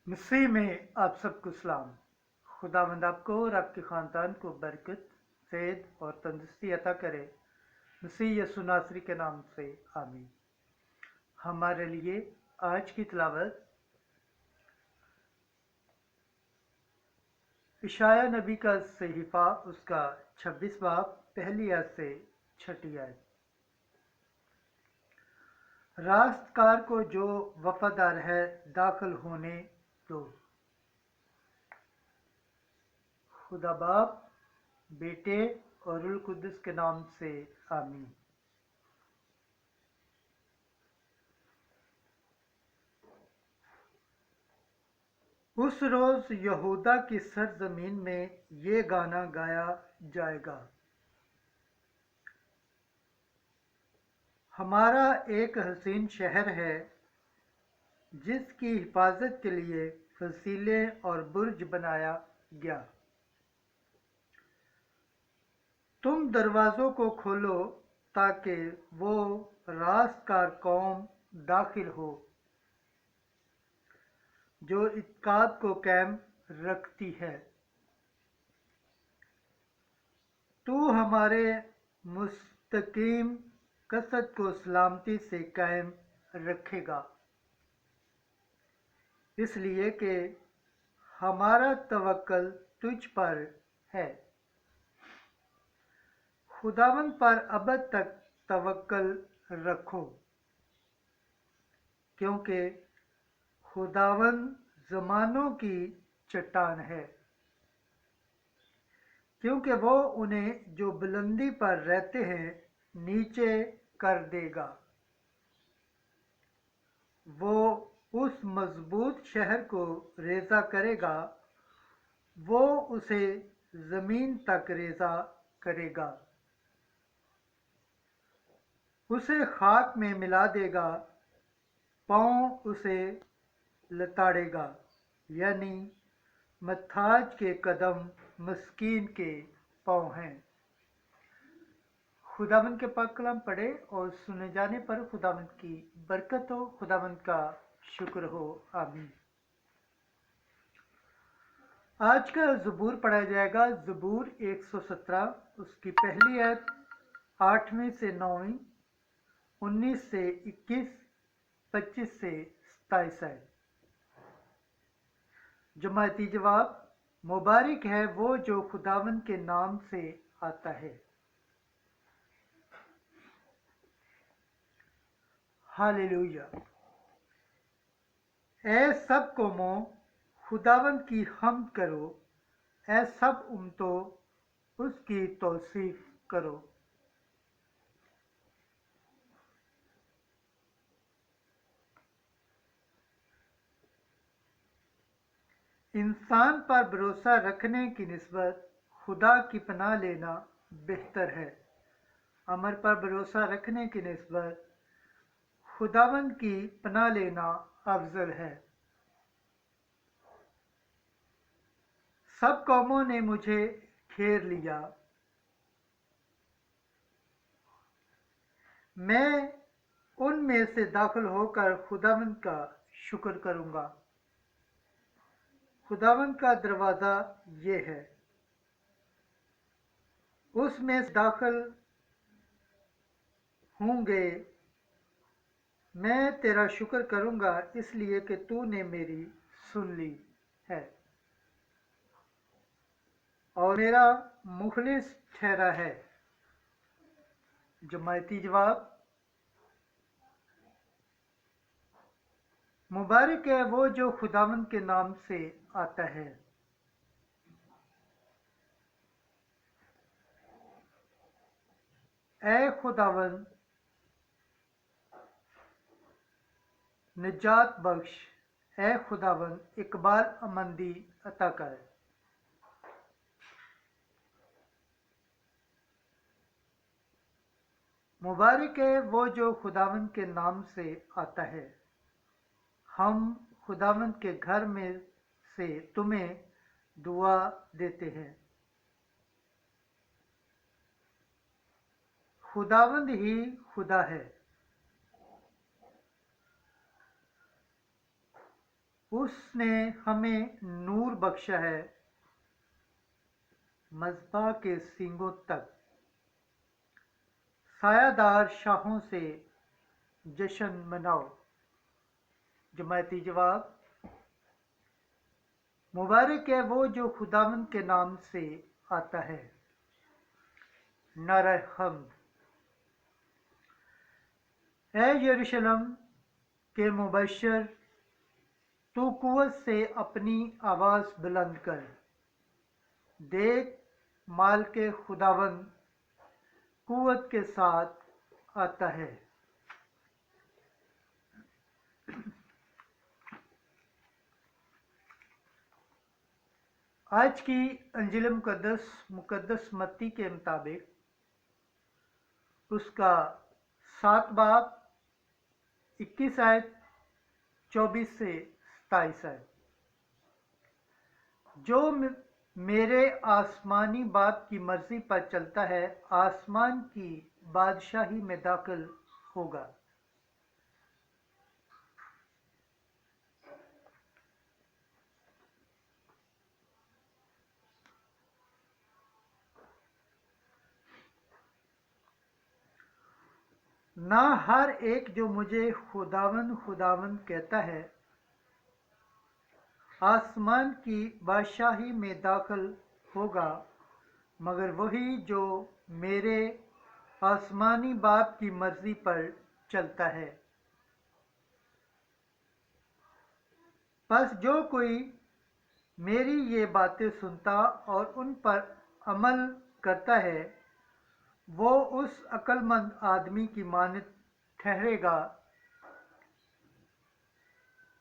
मसीह में आप सबको सलाम। खुदावंद आपको और आपके ख़ानदान को बरकत, सेहत और तंदुरुस्ती अता करे। मसीह यसु नासरी के नाम से आमीन। हमारे लिए आज की तिलावत इशाया नबी का सहीफ़ा उसका 26 बाब पहली आयत से छठी आयत। रास्तकार को जो वफादार है दाखिल होने दो। खुदा बाप, बेटे और रूह कुद्दुस के नाम से आमीन। उस रोज़ यहूदा की सरजमीन में ये गाना गाया जाएगा। हमारा एक हसीन शहर है जिसकी हिफाजत के लिए फसीले और बुर्ज बनाया गया। तुम दरवाज़ों को खोलो ताकि वो रास्तकार कौम दाखिल हो जो इत्काद को कायम रखती है। तू हमारे मुस्तकीम कसद को सलामती से कायम रखेगा, इसलिए कि हमारा तवक्कल तुझ पर है। खुदावंद पर अबद तक तवक्कल रखो, क्योंकि खुदावंद ज़मानों की चट्टान है। क्योंकि वो उन्हें जो बुलंदी पर रहते हैं नीचे कर देगा। वो उस मजबूत शहर को रेज़ा करेगा, वो उसे ज़मीन तक रेज़ा करेगा, उसे खाक में मिला देगा, पाँव उसे लताड़ेगा, यानी मथाज के कदम मस्कीन के पाँव हैं। खुदावंद के पाक कलाम पढ़े और सुने जाने पर खुदावंद की बरकत हो, खुदावंद का शुक्र हो। आमीन। आज का ज़बूर पढ़ा जाएगा। ज़बूर 117, उसकी पहली आयत 8वीं से 9वीं, 19 से 21, 25 से 27 आयत। जमायती जवाब: मुबारक है वो जो खुदावंद के नाम से आता है। हालेलुया। ऐ सब कौमों, खुदावंद की हम्द करो। ऐ सब उम्मतों, उसकी तौसीफ करो। इंसान पर भरोसा रखने की निस्बत खुदा की पनाह लेना बेहतर है। अमर पर भरोसा रखने की निस्बत खुदावंद की पनाह लेना अफजल है। सब कौमों ने मुझे घेर लिया, मैं उनमें से दाखिल होकर खुदावंद का शुक्र करूंगा। खुदावंद का दरवाज़ा ये है, उसमें से दाखिल होंगे। मैं तेरा शुक्र करूंगा इसलिए कि तूने मेरी सुन ली है और मेरा मुखलिस ठहरा है। जमायती जवाब: मुबारक है वो जो खुदावंद के नाम से आता है। ऐ खुदावंद निजात बख्श, ऐ खुदावंद इकबाल अमंदी अता कर। मुबारक है वो जो खुदावंद के नाम से आता है। हम खुदावंद के घर में से तुम्हें दुआ देते हैं। खुदावंद ही खुदा है। उसने हमें नूर बख्शा है मज़बा के सींगों तक, सायादार शाहों से जश्न मनाओ। जमायती जवाब, मुबारक है वो जो खुदावंद के नाम से आता है। नारे हम्द। ऐ यरूशलेम के मुबशर, तू कुव्वत से अपनी आवाज़ बुलंद कर। देख, माल के खुदावंद कुव्वत के साथ आता है। आज की अंजील मुकद्दस मत्ती के मुताबिक उसका 7 बाब 21 आयत 24 से 27 आयत। जो मेरे आसमानी बाप की मर्जी पर चलता है, आसमान की बादशाही में दाखिल होगा। ना हर एक जो मुझे खुदावंद खुदावंद कहता है आसमान की बादशाही में दाखिल होगा, मगर वही जो मेरे आसमानी बाप की मर्जी पर चलता है। बस जो कोई मेरी ये बातें सुनता और उन पर अमल करता है, वो उस अक्लमंद आदमी की मानद ठहरेगा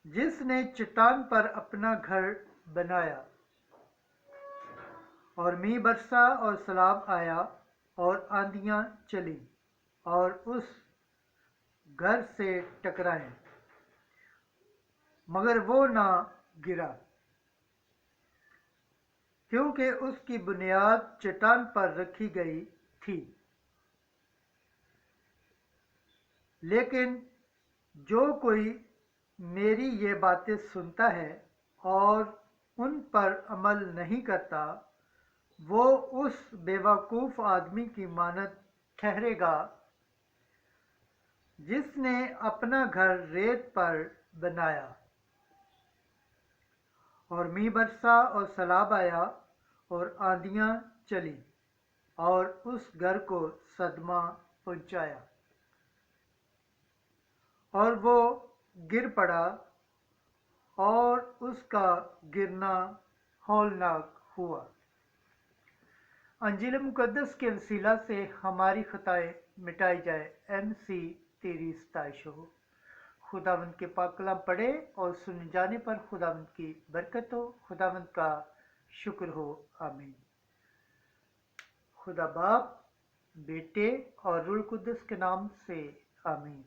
जिसने चट्टान पर अपना घर बनाया, और मींह बरसा और सैलाब आया और आंधियां चली और उस घर से टकराए, मगर वो ना गिरा, क्योंकि उसकी बुनियाद चट्टान पर रखी गई थी। लेकिन जो कोई मेरी ये बातें सुनता है और उन पर अमल नहीं करता, वो उस बेवकूफ़ आदमी की मानद ठहरेगा जिसने अपना घर रेत पर बनाया, और मींह बरसा और सैलाब आया और आंधियां चली और उस घर को सदमा पहुंचाया, और वो गिर पड़ा और उसका गिरना हौलनाक हुआ। अंजील मुकद्दस के वसीला से हमारी खताएं मिटाई जाए। MC तेरी सताइश हो। खुदावंद के पाक कलाम पढ़े और सुन जाने पर खुदावंद की बरकत हो, खुदावंद का शुक्र हो। आमीन। खुदा बाप, बेटे और रूह कुद्दस के नाम से आमीन।